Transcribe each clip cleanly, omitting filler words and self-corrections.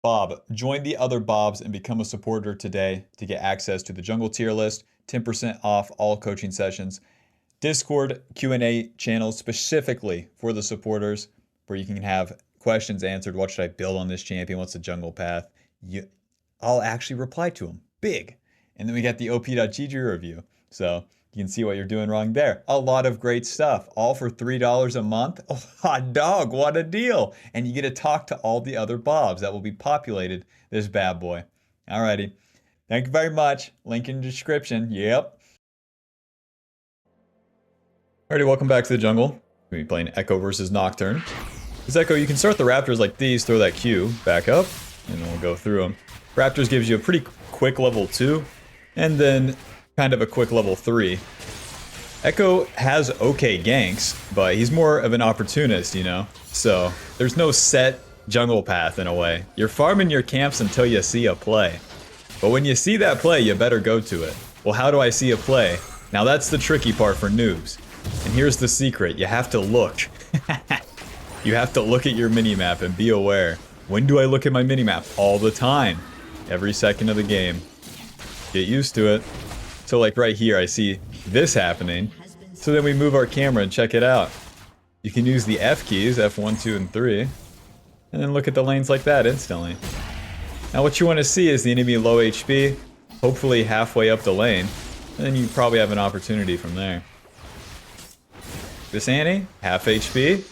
Bob, join the other Bobs and become a supporter today to get access to the Jungle tier list, 10% off all coaching sessions, Discord Q&A channel specifically for the supporters where you can have questions answered. What should I build on this champion? What's the jungle path? I'll actually reply to them. Big. And then we got the op.gg review. So you can see what you're doing wrong there. A lot of great stuff, all for $3 a month. Oh, hot dog, what a deal. And you get to talk to all the other Bobs that will be populated this bad boy. Alrighty. Thank you very much. Link in the description. Yep. Alrighty, welcome back to the jungle. We'll be playing EKKO versus Nocturne. This EKKO, you can start the Raptors like these, throw that Q back up, and then we'll go through them. Raptors gives you a pretty quick level 2, and then kind of a quick level 3. EKKO has okay ganks, but he's more of an opportunist, you know? So, there's no set jungle path in a way. You're farming your camps until you see a play. But when you see that play, you better go to it. Well, how do I see a play? Now that's the tricky part for noobs. And here's the secret, you have to look. You have to look at your minimap and be aware. When do I look at my minimap? All the time. Every second of the game. Get used to it. So like right here, I see this happening. So then we move our camera and check it out. You can use the F keys, F1, 2, and 3. And then look at the lanes like that instantly. Now what you want to see is the enemy low HP, hopefully halfway up the lane. And then you probably have an opportunity from there. This Annie, half HP.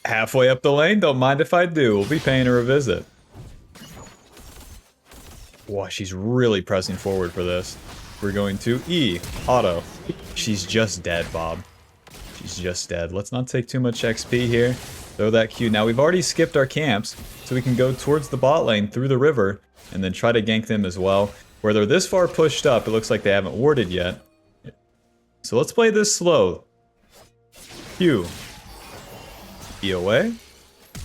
Halfway up the lane, don't mind if I do. We'll be paying her a visit. Wow, she's really pressing forward for this. We're going to E, auto. She's just dead, Bob. She's just dead. Let's not take too much XP here. Throw that Q. Now, we've already skipped our camps, so we can go towards the bot lane through the river, and then try to gank them as well. Where they're this far pushed up, it looks like they haven't warded yet. So let's play this slow. Q. E away.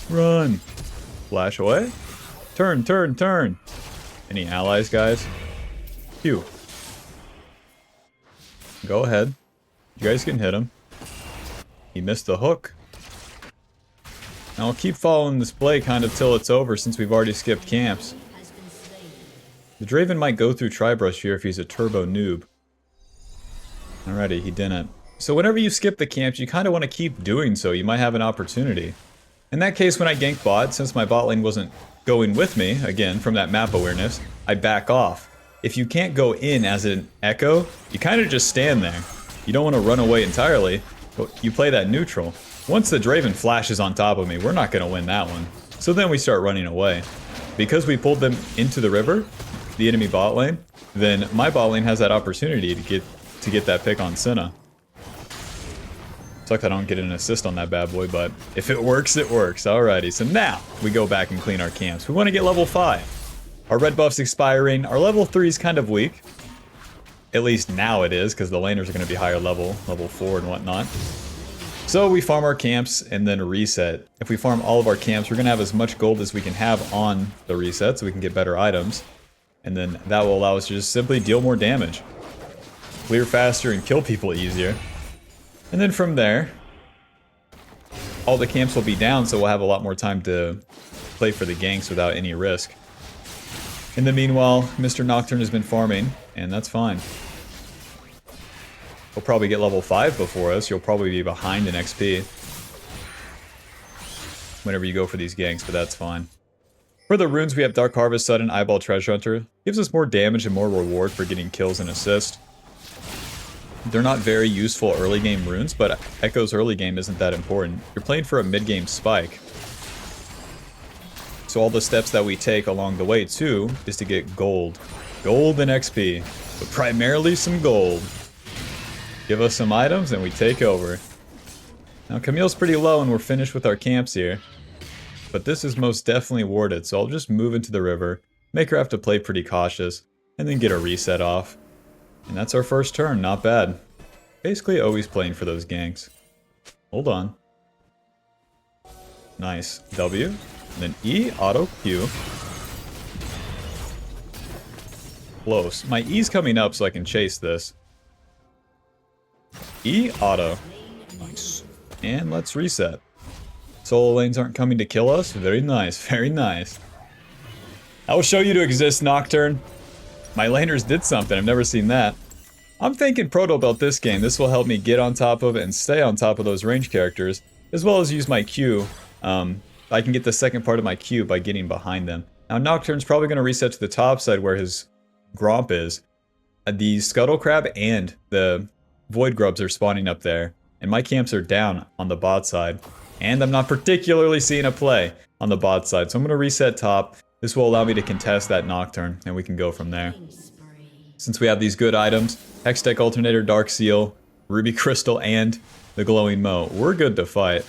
Run. Flash away. Turn, turn, turn. Any allies, guys? Q. Go ahead. You guys can hit him. He missed the hook. Now I'll keep following this play kind of till it's over since we've already skipped camps. The Draven might go through Tribrush here if he's a turbo noob. Alrighty, he didn't. So whenever you skip the camps, you kind of want to keep doing so. You might have an opportunity. In that case, when I gank bot, since my bot lane wasn't going with me, again, from that map awareness, I back off. If you can't go in as an EKKO, you kind of just stand there. You don't want to run away entirely, but you play that neutral. Once the Draven flashes on top of me, we're not going to win that one. So then we start running away. Because we pulled them into the river, the enemy bot lane, then my bot lane has that opportunity to get that pick on Senna. Sucks I don't get an assist on that bad boy, but if it works, it works. Alrighty, so now we go back and clean our camps. We want to get level 5. Our red buff's expiring. Our level 3 is kind of weak. At least now it is, because the laners are going to be higher level 4 and whatnot. So we farm our camps and then reset. If we farm all of our camps, we're going to have as much gold as we can have on the reset, so we can get better items. And then that will allow us to just simply deal more damage. Clear faster and kill people easier. And then from there, all the camps will be down, so we'll have a lot more time to play for the ganks without any risk. In the meanwhile, Mr. Nocturne has been farming, and that's fine. He'll probably get level 5 before us. You'll probably be behind in XP whenever you go for these ganks, but that's fine. For the runes, we have Dark Harvest, Sudden, Eyeball, Treasure Hunter. Gives us more damage and more reward for getting kills and assists. They're not very useful early game runes, but EKKO's early game isn't that important. You're playing for a mid game spike. So all the steps that we take along the way too is to get gold. Gold and XP, but primarily some gold. Give us some items and we take over. Now Camille's pretty low and we're finished with our camps here. But this is most definitely warded, so I'll just move into the river, make her have to play pretty cautious, and then get a reset off. And that's our first turn, not bad. Basically always playing for those ganks. Hold on. Nice. W. And then E, auto, Q. Close. My E's coming up so I can chase this. E, auto. Nice. And let's reset. Solo lanes aren't coming to kill us. Very nice, very nice. I will show you to exist, Nocturne. My laners did something. I've never seen that. I'm thinking Proto Belt this game. This will help me get on top of it and stay on top of those range characters, as well as use my Q. I can get the second part of my Q by getting behind them. Now Nocturne's probably going to reset to the top side where his Gromp is. The Scuttle Crab and the Void Grubs are spawning up there, and my camps are down on the bot side. And I'm not particularly seeing a play on the bot side, so I'm going to reset top. This will allow me to contest that Nocturne, and we can go from there. Since we have these good items, Hextech Alternator, Dark Seal, Ruby Crystal, and the Glowing Moat, we're good to fight.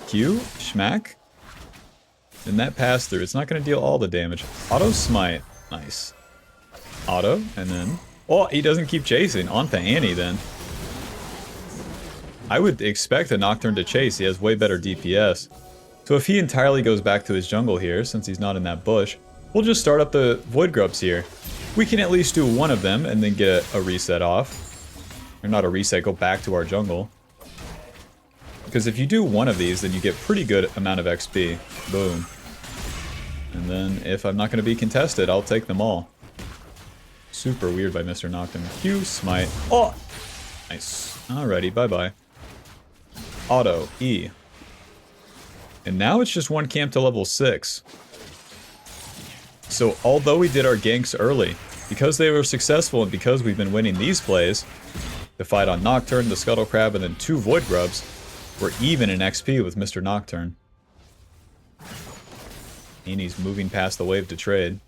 Q, Schmack. And that pass through, it's not going to deal all the damage. Auto Smite, nice. Auto, and then... Oh, he doesn't keep chasing. On to Annie, then. I would expect a Nocturne to chase. He has way better DPS. So if he entirely goes back to his jungle here, since he's not in that bush, we'll just start up the Void Grubs here. We can at least do one of them and then get a reset off. Or not a reset, go back to our jungle. Because if you do one of these, then you get pretty good amount of XP. Boom. And then if I'm not going to be contested, I'll take them all. Super weird by Mr. Nocturne. Q, Smite. Oh! Nice. Alrighty, bye-bye. Auto, E. And now it's just one camp to level 6. So although we did our ganks early, because they were successful and because we've been winning these plays, the fight on Nocturne, the Scuttle Crab, and then 2 Void Grubs, we're even in XP with Mr. Nocturne. And he's moving past the wave to trade.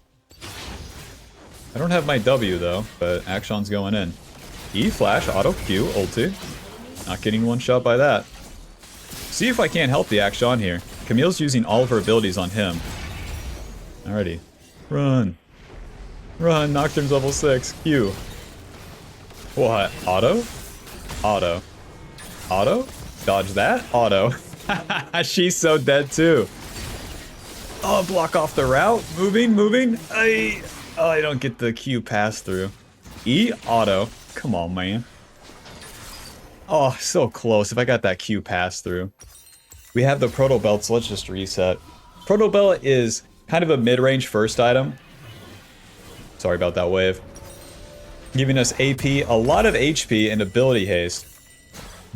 I don't have my W though, but Akshan's going in. E, Flash, Auto, Q, Ulti. Not getting one shot by that. See if I can't help the Akshan here. Camille's using all of her abilities on him. Alrighty. Run. Run, Nocturne's level 6. Q. What? Auto? Auto. Auto? Dodge that? Auto. She's so dead too. Oh, block off the route. Moving, moving. Oh, I don't get the Q pass through. E, auto. Come on, man. Oh, so close. If I got that Q pass through. We have the Proto Belt, so let's just reset. Proto Belt is kind of a mid-range first item. Sorry about that wave. Giving us AP, a lot of HP, and ability haste.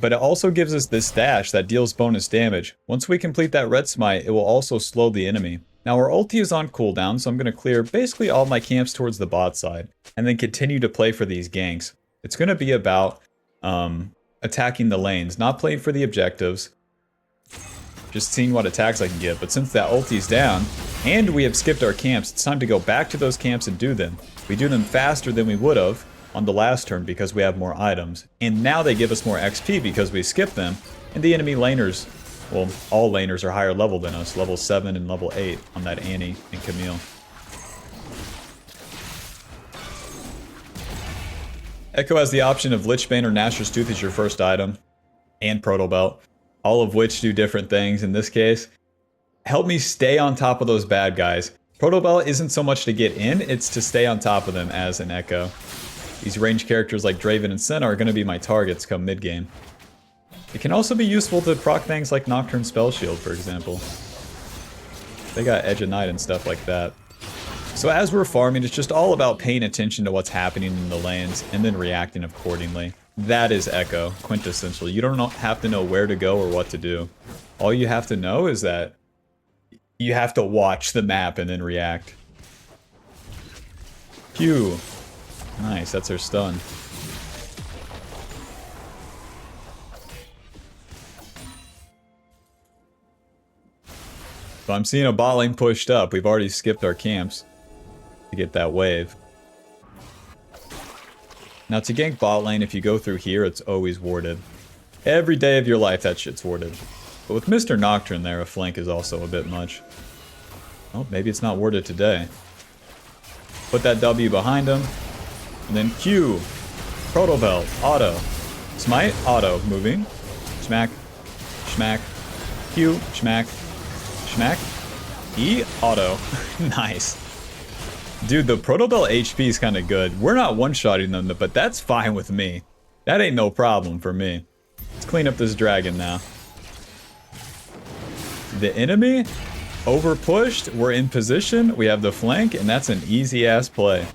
But it also gives us this dash that deals bonus damage. Once we complete that red smite, it will also slow the enemy. Now our ulti is on cooldown, so I'm going to clear basically all my camps towards the bot side, and then continue to play for these ganks. It's going to be about attacking the lanes, not playing for the objectives, just seeing what attacks I can get. But since that ulti's down, and we have skipped our camps, it's time to go back to those camps and do them. We do them faster than we would have on the last turn because we have more items. And now they give us more XP because we skipped them, and the enemy laners, well, all laners are higher level than us, level 7 and level 8 on that Annie and Camille. EKKO has the option of Lich Bane or Nashor's Tooth as your first item, and Proto Belt, all of which do different things. In this case, help me stay on top of those bad guys. Proto Belt isn't so much to get in, it's to stay on top of them as an EKKO. These ranged characters like Draven and Senna are going to be my targets come mid-game. It can also be useful to proc things like Nocturne Spell Shield, for example. They got Edge of Night and stuff like that. So as we're farming, it's just all about paying attention to what's happening in the lanes and then reacting accordingly. That is EKKO, quintessential. You don't have to know where to go or what to do. All you have to know is that you have to watch the map and then react. Q. Nice, that's her stun. So I'm seeing a bot lane pushed up. We've already skipped our camps to get that wave. Now to gank bot lane, if you go through here, it's always warded. Every day of your life, that shit's warded. But with Mr. Nocturne there, a flank is also a bit much. Oh, maybe it's not warded today. Put that W behind him. And then Q. Proto Belt. Auto. Smite. Auto. Moving. Schmack. Schmack. Q. Schmack. Schmack. E. Auto. Nice. Dude, the Proto Belt HP is kind of good. We're not one-shotting them, but that's fine with me. That ain't no problem for me. Let's clean up this dragon now. The enemy over pushed, we're in position, we have the flank, and that's an easy ass play.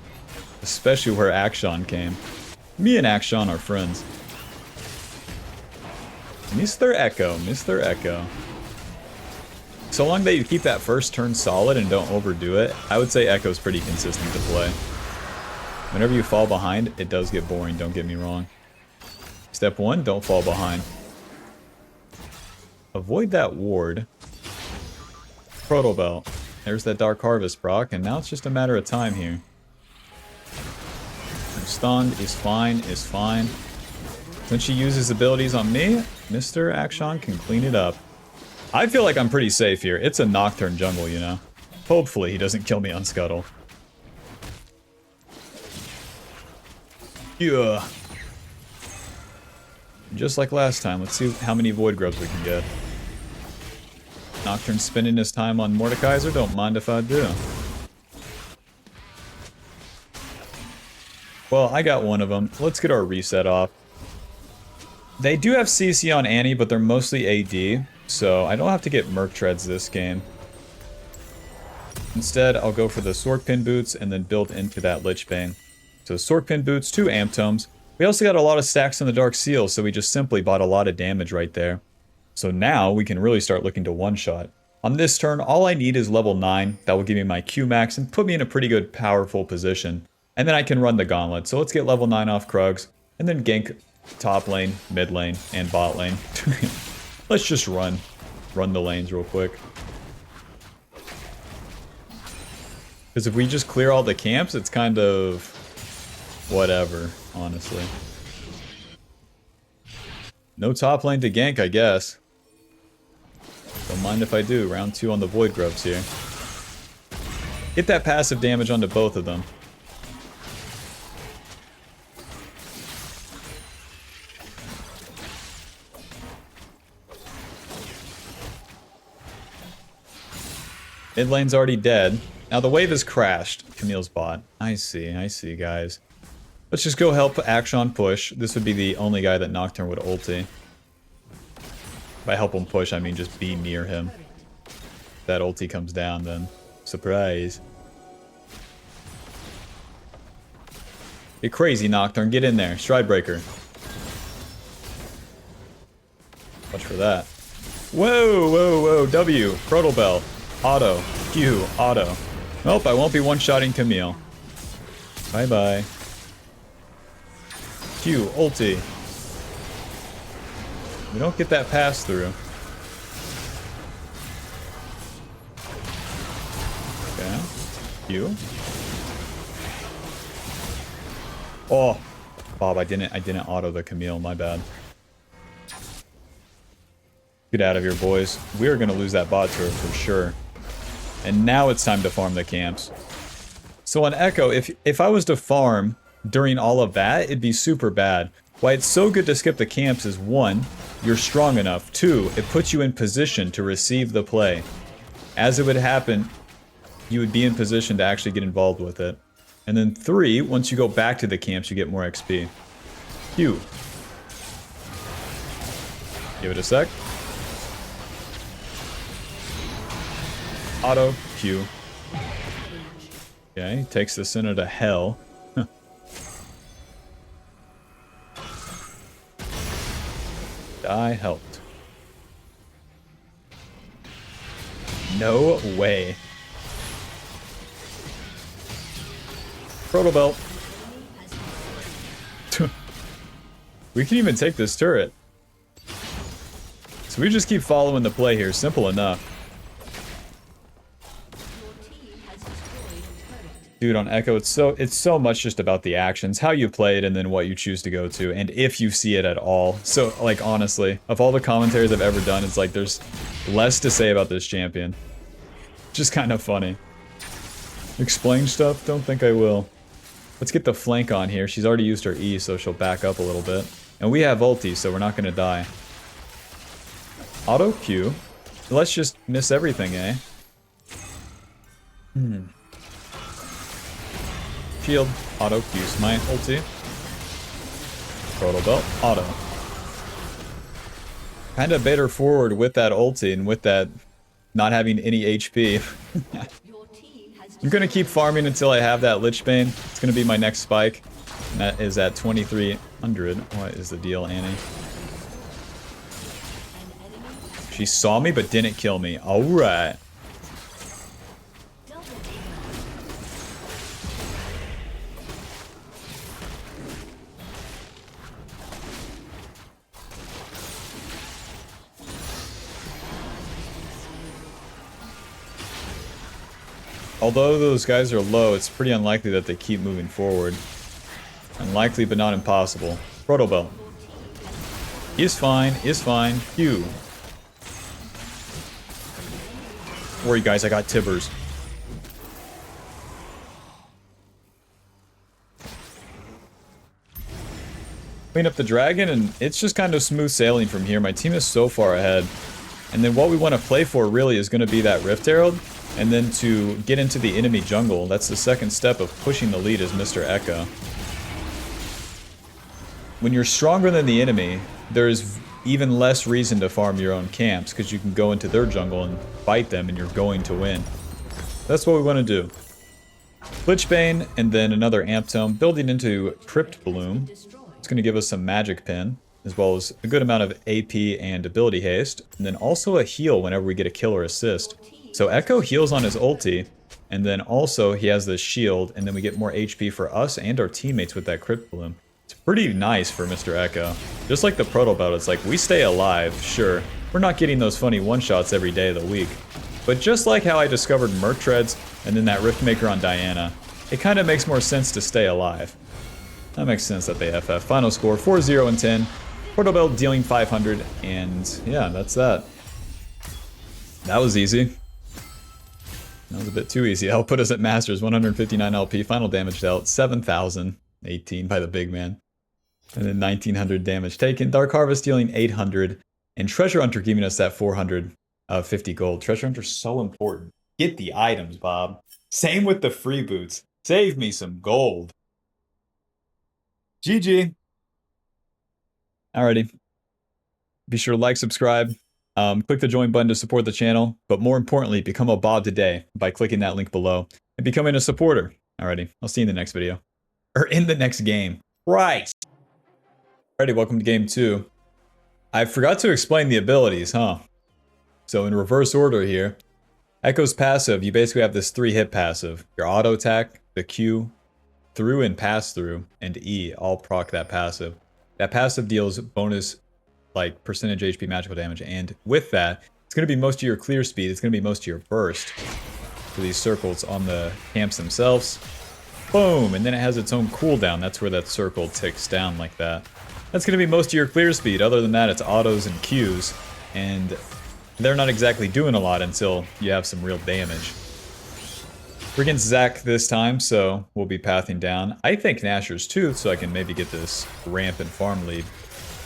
Especially where Akshan came. Me and Akshan are friends. Mr. EKKO, Mr. EKKO. So long that you keep that first turn solid and don't overdo it, I would say EKKO's pretty consistent to play. Whenever you fall behind, it does get boring, don't get me wrong. Step 1, don't fall behind. Avoid that ward. Proto Belt. There's that Dark Harvest proc, and now it's just a matter of time here. Stunned is fine, is fine. Since she uses abilities on me, Mr. Akshan can clean it up. I feel like I'm pretty safe here. It's a Nocturne jungle, you know. Hopefully he doesn't kill me on Scuttle. Yeah. Just like last time, let's see how many Void Grubs we can get. Nocturne spending his time on Mordekaiser, don't mind if I do. Well, I got one of them. Let's get our reset off. They do have CC on Annie, but they're mostly AD, so I don't have to get Merc Treads this game. Instead, I'll go for the Sword Pin Boots and then build into that Lich Bane. So Sword Pin Boots, 2 Amp Tomes. We also got a lot of stacks on the Dark Seal, so we just simply bought a lot of damage right there. So now we can really start looking to one-shot. On this turn, all I need is level 9. That will give me my Q max and put me in a pretty good, powerful position. And then I can run the gauntlet. So let's get level 9 off Krugs, and then gank top lane, mid lane, and bot lane. Let's just run the lanes real quick. Because if we just clear all the camps, it's kind of whatever, honestly. No top lane to gank, I guess. Don't mind if I do. Round 2 on the Void Grubs here. Get that passive damage onto both of them. Mid lane's already dead. Now the wave has crashed. Camille's bot. I see, guys. Let's just go help Akshan push. This would be the only guy that Nocturne would ulti. By help him push, I mean just be near him. If that ulti comes down, then surprise. Get crazy, Nocturne. Get in there. Stride Breaker. Watch for that. Whoa, whoa, whoa. W. Proto Bell. Auto. Q. Auto. Nope, I won't be one-shotting Camille. Bye-bye. Q. Ulti. We don't get that pass through. Okay. Q. Oh, Bob, I didn't auto the Camille, my bad. Get out of here, boys. We are gonna lose that bot turret for sure. And now it's time to farm the camps. So on EKKO, if I was to farm during all of that, it'd be super bad. Why it's so good to skip the camps is 1, you're strong enough. 2, it puts you in position to receive the play. As it would happen, you would be in position to actually get involved with it. And then 3, once you go back to the camps, you get more XP. Q. Give it a sec. Auto. Q. Okay, takes the Sinner to hell. I helped. No way. Proto Belt. We can even take this turret. So we just keep following the play here. Simple enough. Dude, on EKKO, it's so much just about the actions, how you play it, and then what you choose to go to, and if you see it at all. So, like, honestly, of all the commentaries I've ever done, it's like there's less to say about this champion. Just kind of funny. Explain stuff? Don't think I will. Let's get the flank on here. She's already used her E, so she'll back up a little bit. And we have ulti, so we're not going to die. Auto Q. Let's just miss everything, eh? Shield, auto, use my ulti. Proto Belt, auto. Kinda better forward with that ulti and with that not having any HP. I'm gonna keep farming until I have that Lich Bane. It's gonna be my next spike. And that is at 2300. What is the deal, Annie? She saw me but didn't kill me. Alright. Although those guys are low, it's pretty unlikely that they keep moving forward. Unlikely, but not impossible. Proto Belt. Is fine, is fine. Q. Don't worry, guys, I got Tibbers. Clean up the dragon, and it's just kind of smooth sailing from here. My team is so far ahead. And then what we want to play for really is going to be that Rift Herald. And then to get into the enemy jungle, that's the second step of pushing the lead as Mr. EKKO. When you're stronger than the enemy, there's even less reason to farm your own camps, because you can go into their jungle and fight them and you're going to win. That's what we want to do. Lich Bane and then another Amp Tome, building into Crypt Bloom. It's going to give us some magic pin, as well as a good amount of AP and ability haste, and then also a heal whenever we get a kill or assist. So EKKO heals on his ulti, and then also he has this shield, and then we get more HP for us and our teammates with that Crypt Bloom. It's pretty nice for Mr. EKKO. Just like the Proto Belt, it's like, we stay alive, sure. We're not getting those funny one-shots every day of the week. But just like how I discovered Merc Treads, and then that Riftmaker on Diana, it kind of makes more sense to stay alive. That makes sense that they FF. Final score, 4-0 and 10. Proto Belt dealing 500, and yeah, that's that. That was easy. That was a bit too easy. I'll put us at Masters, 159 LP, final damage dealt, 7,018 by the big man. And then 1,900 damage taken. Dark Harvest dealing 800, and Treasure Hunter giving us that 450 gold. Treasure Hunter's so important. Get the items, Bob. Same with the free boots. Save me some gold. GG. Alrighty. Be sure to like, subscribe. Click the join button to support the channel, but more importantly, become a Bob today by clicking that link below and becoming a supporter. Alrighty, I'll see you in the next video. Or in the next game. Right! Alrighty, welcome to game 2. I forgot to explain the abilities, huh? So in reverse order here, EKKO's passive, you basically have this 3-hit passive. Your auto attack, the Q, through and pass through, and E all proc that passive. That passive deals bonus like percentage HP magical damage, and with that, it's going to be most of your clear speed, it's going to be most of your burst for these circles on the camps themselves. Boom! And then it has its own cooldown, that's where that circle ticks down like that. That's going to be most of your clear speed. Other than that, it's autos and Qs, and they're not exactly doing a lot until you have some real damage. We're against Zac this time, so we'll be pathing down. I think Nashor's Tooth, so I can maybe get this ramp and farm lead,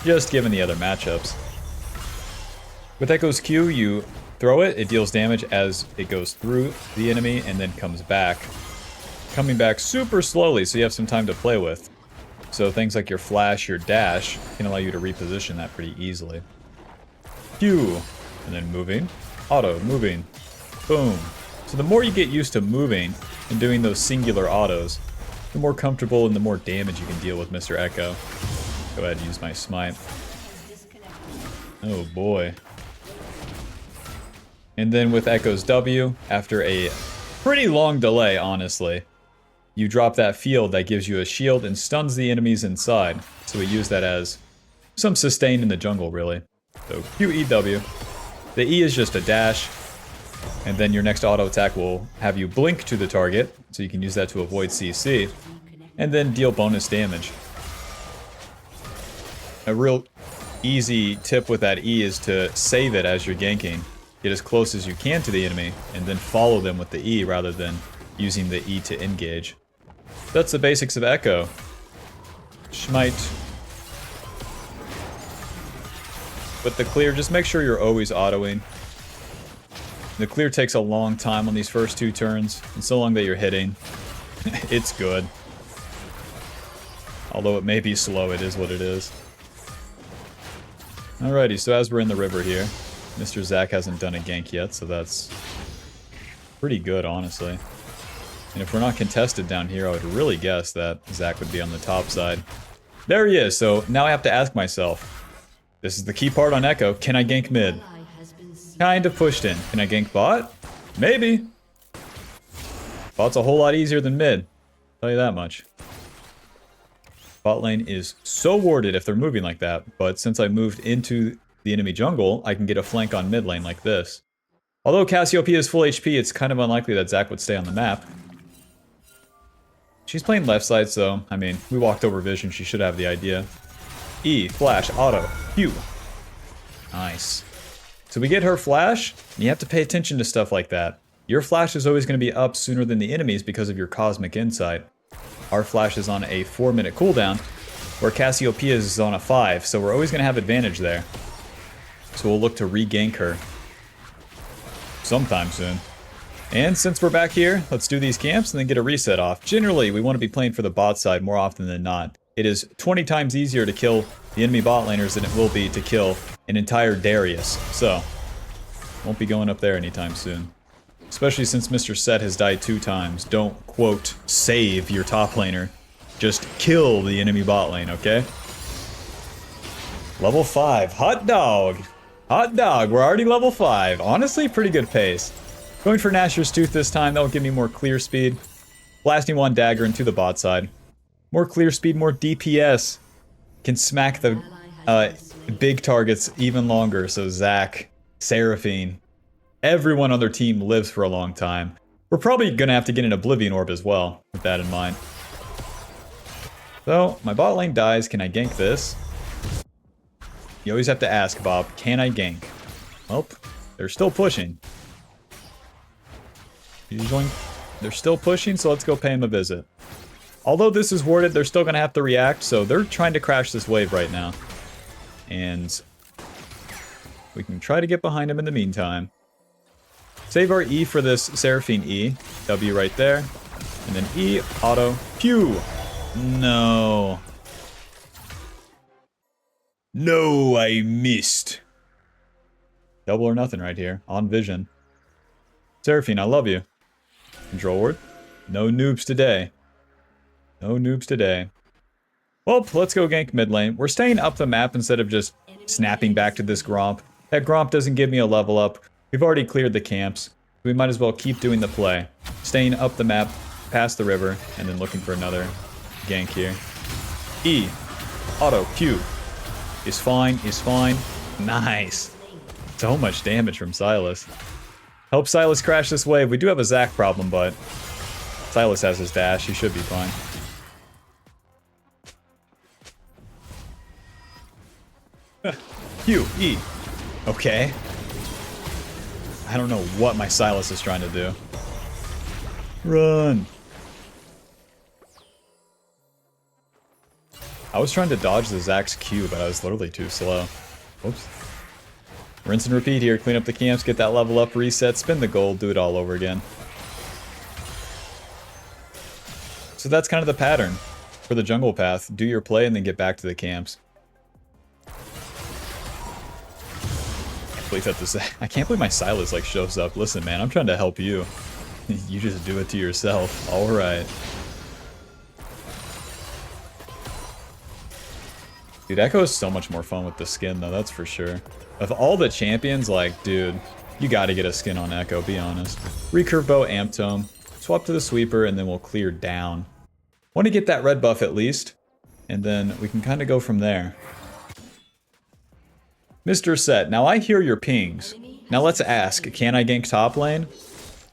just given the other matchups. With EKKO's Q, you throw it, it deals damage as it goes through the enemy and then comes back. Coming back super slowly, so you have some time to play with. So things like your flash, your dash, can allow you to reposition that pretty easily. Q, and then moving, auto, moving, boom. So the more you get used to moving and doing those singular autos, the more comfortable and the more damage you can deal with Mr. EKKO. Go ahead and use my smite. Oh boy. And then with EKKO's W, after a pretty long delay, honestly, you drop that field that gives you a shield and stuns the enemies inside. So we use that as some sustain in the jungle, really. So QEW. The E is just a dash. And then your next auto attack will have you blink to the target, so you can use that to avoid CC. And then deal bonus damage. A real easy tip with that E is to save it as you're ganking. Get as close as you can to the enemy, and then follow them with the E rather than using the E to engage. That's the basics of EKKO. Smite. But the clear, just make sure you're always autoing. The clear takes a long time on these first 2 turns, and so long that you're hitting, it's good. Although it may be slow, it is what it is. Alrighty, so as we're in the river here, Mr. Zac hasn't done a gank yet, so that's pretty good, honestly. And if we're not contested down here, I would really guess that Zac would be on the top side. There he is, so now I have to ask myself, this is the key part on EKKO, can I gank mid? Kind of pushed in. Can I gank bot? Maybe. Bot's a whole lot easier than mid. Tell you that much. Bot lane is so warded if they're moving like that, but since I moved into the enemy jungle, I can get a flank on mid lane like this. Although Cassiopeia is full HP, it's kind of unlikely that Zac would stay on the map. She's playing left side, so, I mean, we walked over vision, she should have the idea. E, flash, auto, Q. Nice. So we get her flash, and you have to pay attention to stuff like that. Your flash is always going to be up sooner than the enemy's because of your cosmic insight. Our flash is on a 4-minute cooldown, where Cassiopeia's is on a 5, so we're always going to have advantage there. So we'll look to re-gank her sometime soon. And since we're back here, let's do these camps and then get a reset off. Generally, we want to be playing for the bot side more often than not. It is 20 times easier to kill the enemy bot laners than it will be to kill an entire Darius. So, won't be going up there anytime soon. Especially since Mr. Set has died 2 times. Don't, quote, save your top laner. Just kill the enemy bot lane, okay? Level 5. Hot dog! Hot dog, we're already level 5. Honestly, pretty good pace. Going for Nashor's Tooth this time, that'll give me more clear speed. Blasting one dagger into the bot side. More clear speed, more DPS. Can smack the big targets even longer, so Zac, Seraphine, everyone on their team lives for a long time. We're probably gonna have to get an Oblivion Orb as well, with that in mind. So, my bot lane dies, can I gank this? You always have to ask, Bob, can I gank? Well, they're still pushing. Usually, they're still pushing, so let's go pay him a visit. Although this is warded, they're still going to have to react, so they're trying to crash this wave right now. And we can try to get behind him in the meantime. Save our E for this Seraphine E. W right there. And then E, auto, pew! No. No, I missed. Double or nothing right here, on vision. Seraphine, I love you. Control ward. No noobs today. No noobs today. Well, let's go gank mid lane. We're staying up the map instead of just snapping back to this Gromp. That Gromp doesn't give me a level up. We've already cleared the camps. We might as well keep doing the play. Staying up the map, past the river, and then looking for another gank here. E. Auto. Q. Is fine. Is fine. Nice. So much damage from Sylas. Help Sylas crash this wave. We do have a Zac problem, but Sylas has his dash. He should be fine. Q, E. Okay. I don't know what my Sylas is trying to do. Run. I was trying to dodge the Zac's Q, but I was literally too slow. Whoops. Rinse and repeat here. Clean up the camps, get that level up, reset, spin the gold, do it all over again. So that's kind of the pattern for the jungle path. Do your play and then get back to the camps. I can't believe my Sylas like shows up. Listen, man, I'm trying to help you. You just do it to yourself. All right. Dude, EKKO is so much more fun with the skin, though, that's for sure. Of all the champions, like, dude, you gotta get a skin on EKKO, be honest. Recurve bow, amp tome, swap to the sweeper, and then we'll clear down. Want to get that red buff at least, and then we can kind of go from there. Mr. Set, now I hear your pings. Now let's ask, can I gank top lane?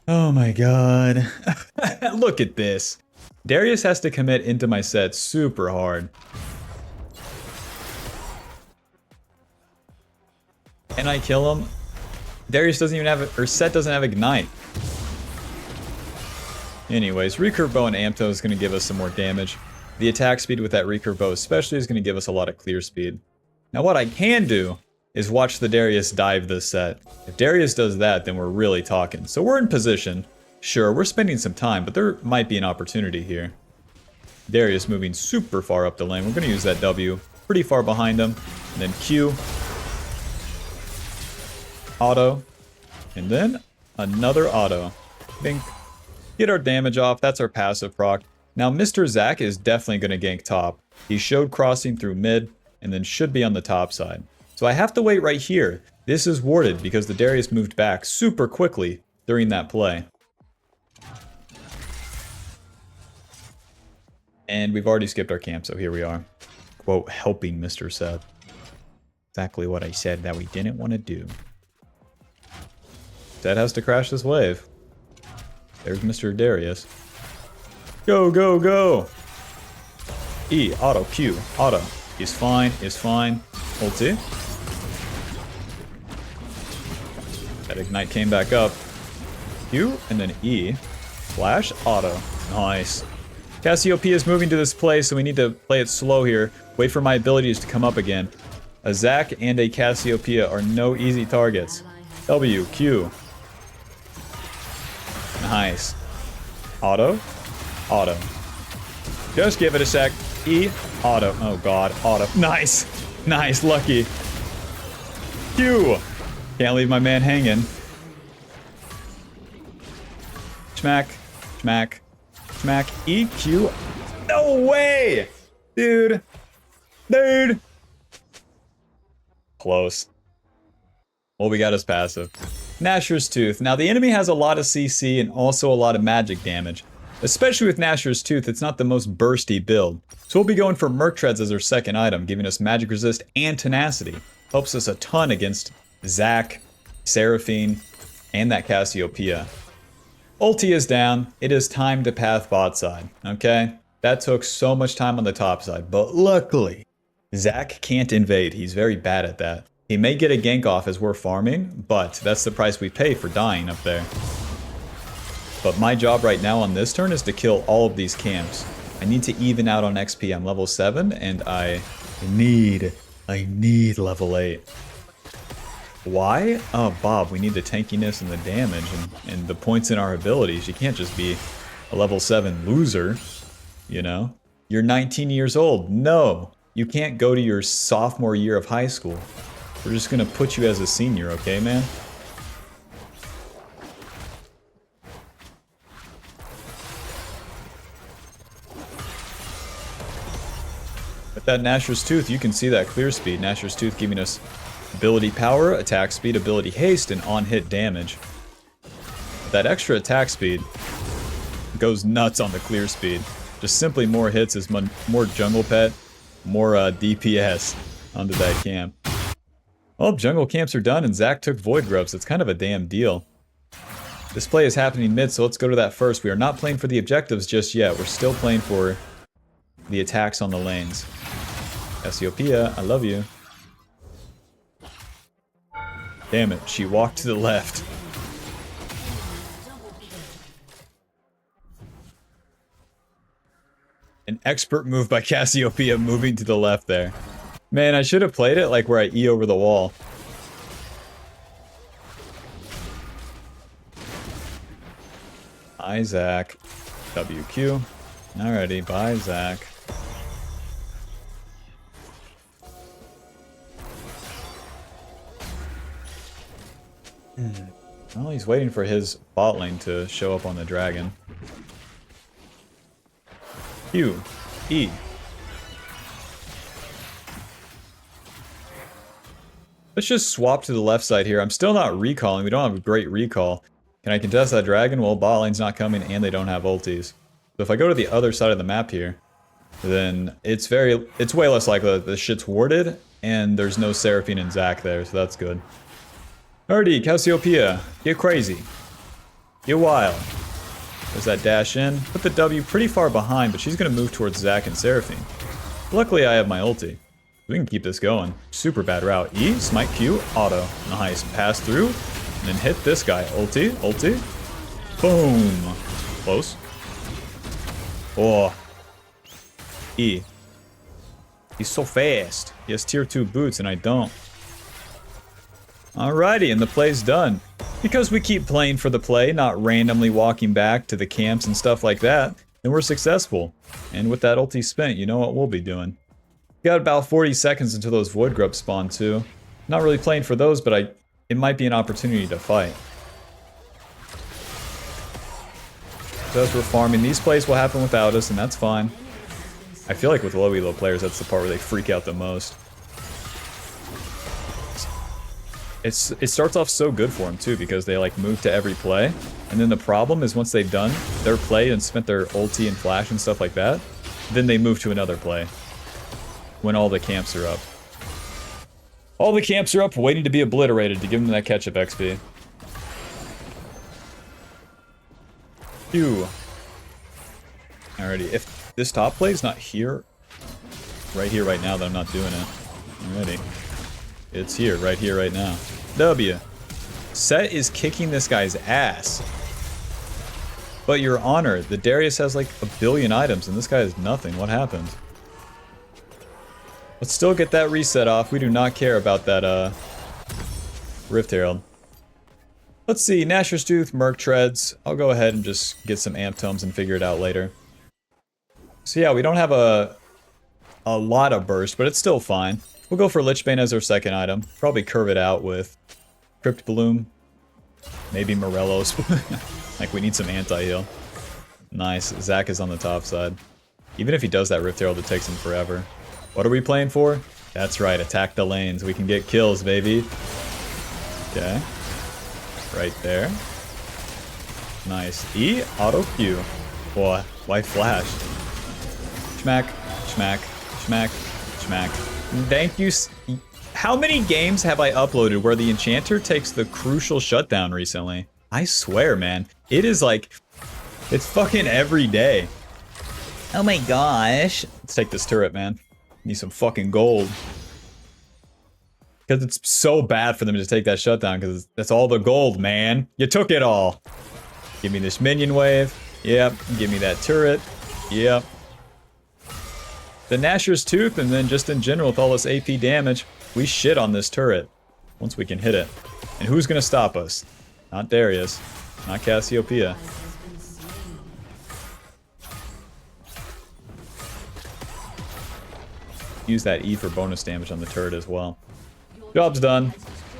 Oh my god. Look at this. Darius has to commit into my set super hard. Can I kill him? Darius doesn't even have, or Set doesn't have Ignite. Anyways, Recurve Bow and Ampto is going to give us some more damage. The attack speed with that Recurve Bow especially is going to give us a lot of clear speed. Now what I can do is watch the Darius dive this set. If Darius does that, then we're really talking. So we're in position. Sure, we're spending some time, but there might be an opportunity here. Darius moving super far up the lane. We're going to use that W pretty far behind him. And then Q. auto, and then another auto. Bink. Get our damage off. That's our passive proc. Now, Mr. Zac is definitely going to gank top. He showed crossing through mid, and then should be on the top side. So I have to wait right here. This is warded because the Darius moved back super quickly during that play. And we've already skipped our camp, so here we are. Quote, helping Mr. Seth. Exactly what I said that we didn't want to do. Zed has to crash this wave. There's Mr. Darius. Go, go, go! E, auto, Q, auto. He's fine, he's fine. Ulti. That ignite came back up. Q, and then E. Flash, auto. Nice. Cassiopeia is moving to this play, so we need to play it slow here. Wait for my abilities to come up again. A Zac and a Cassiopeia are no easy targets. W, Q. Nice. Auto. Auto. Just give it a sec. E. Auto. Oh god. Auto. Nice. Nice. Lucky. Q. Can't leave my man hanging. Smack. Smack. Smack. E. Q. No way! Dude. Dude. Close. What we got is passive. Nashor's Tooth. Now the enemy has a lot of CC and also a lot of magic damage. Especially with Nashor's Tooth, it's not the most bursty build. So we'll be going for Merc Treads as our second item, giving us magic resist and tenacity. Helps us a ton against Zac, Seraphine, and that Cassiopeia. Ulti is down. It is time to path bot side, okay? That took so much time on the top side, but luckily, Zac can't invade. He's very bad at that. He may get a gank off as we're farming, but that's the price we pay for dying up there. But my job right now on this turn is to kill all of these camps. I need to even out on XP. I'm level 7, and I need level 8. Why? Oh, Bob, we need the tankiness and the damage and the points in our abilities. You can't just be a level 7 loser, you know? You're 19 years old. No, you can't go to your sophomore year of high school. We're just gonna put you as a senior, okay, man? With that Nashor's Tooth, you can see that clear speed. Nashor's Tooth giving us ability power, attack speed, ability haste, and on-hit damage. That extra attack speed goes nuts on the clear speed. Just simply more hits is more jungle pet, more DPS onto that camp. Well, jungle camps are done and Zac took Void Grubs. It's kind of a damn deal. This play is happening mid, so let's go to that first. We are not playing for the objectives just yet. We're still playing for the attacks on the lanes. Cassiopeia, I love you. Damn it, she walked to the left. An expert move by Cassiopeia moving to the left there. Man, I should have played it like where I E over the wall. Bye, Zac. WQ. Alrighty, bye, Zac. Well, he's waiting for his bot lane to show up on the dragon. Q. E. Let's just swap to the left side here. I'm still not recalling. We don't have a great recall. Can I contest that dragon? Well, bot lane's not coming and they don't have ultis. So if I go to the other side of the map here, then it's way less likely that this shit's warded and there's no Seraphine and Zac there, so that's good. Alrighty, Cassiopeia, get crazy. Get wild. There's that dash in. Put the W pretty far behind, but she's gonna move towards Zac and Seraphine. Luckily I have my ulti. We can keep this going. Super bad route. E, smite Q, auto. Nice. Pass through, and then hit this guy. Ulti, ulti. Boom. Close. Oh. E. He's so fast. He has tier 2 boots, and I don't. Alrighty, and the play's done. Because we keep playing for the play, not randomly walking back to the camps and stuff like that, then we're successful. And with that ulti spent, you know what we'll be doing. Got about 40 seconds until those Void Grubs spawn too. Not really playing for those, but I it might be an opportunity to fight. So as we're farming, these plays will happen without us, and that's fine. I feel like with low elo players, that's the part where they freak out the most. It starts off so good for them too, because they like move to every play, and then the problem is once they've done their play and spent their ulti and flash and stuff like that, then they move to another play when all the camps are up. All the camps are up, waiting to be obliterated to give them that catch-up XP. Phew. Alrighty, if this top play is not here, right now, then I'm not doing it. Alrighty. It's here, right now. W. Set is kicking this guy's ass. But your honor, the Darius has like a billion items and this guy has nothing. What happened? Let's still get that reset off. We do not care about that Rift Herald. Let's see, Nashor's Tooth, Merc Treads. I'll go ahead and just get some amp tomes and figure it out later. So yeah, we don't have a lot of burst, but it's still fine. We'll go for Lich Bane as our second item. Probably curve it out with Crypt Bloom. Maybe Morello's. Like, we need some anti-heal. Nice. Zac is on the top side. Even if he does that Rift Herald, it takes him forever. What are we playing for? That's right, attack the lanes. We can get kills, baby. Okay. Right there. Nice. E, auto Q. Boy, why flash? Schmack, schmack, schmack, schmack. Thank you. How many games have I uploaded where the enchanter takes the crucial shutdown recently? I swear, man. It is like, it's fucking every day. Oh my gosh. Let's take this turret, man. Need some fucking gold. Because it's so bad for them to take that shutdown, because that's all the gold, man. You took it all. Give me this minion wave. Yep. Give me that turret. Yep. The Nashor's Tooth, and then just in general with all this AP damage, we shit on this turret once we can hit it. And who's gonna stop us? Not Darius. Not Cassiopeia. Use that E for bonus damage on the turret as well. Job's done.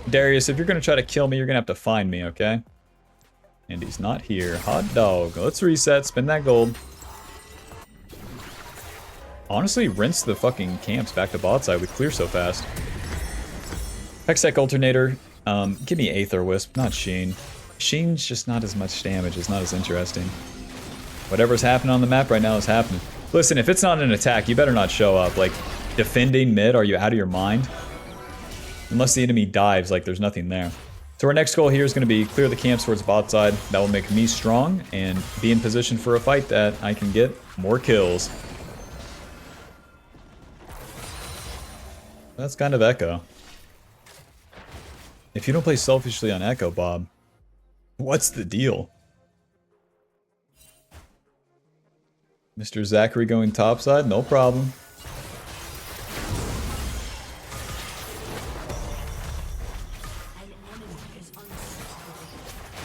Darius, if you're gonna try to kill me, you're gonna have to find me, okay? And he's not here. Hot dog. Let's reset, spend that gold. Honestly, rinse the fucking camps back to bot side. We clear so fast. Hextech Alternator. Give me Aether Wisp, not Sheen. Sheen's just not as much damage. It's not as interesting. Whatever's happening on the map right now is happening. Listen, if it's not an attack, you better not show up. Like, defending mid, are you out of your mind? Unless the enemy dives, like there's nothing there. So our next goal here is going to be clear the camps towards bot side. That will make me strong and be in position for a fight that I can get more kills. That's kind of EKKO. If you don't play selfishly on EKKO, Bob, what's the deal? Mr. Zachary going topside? No problem.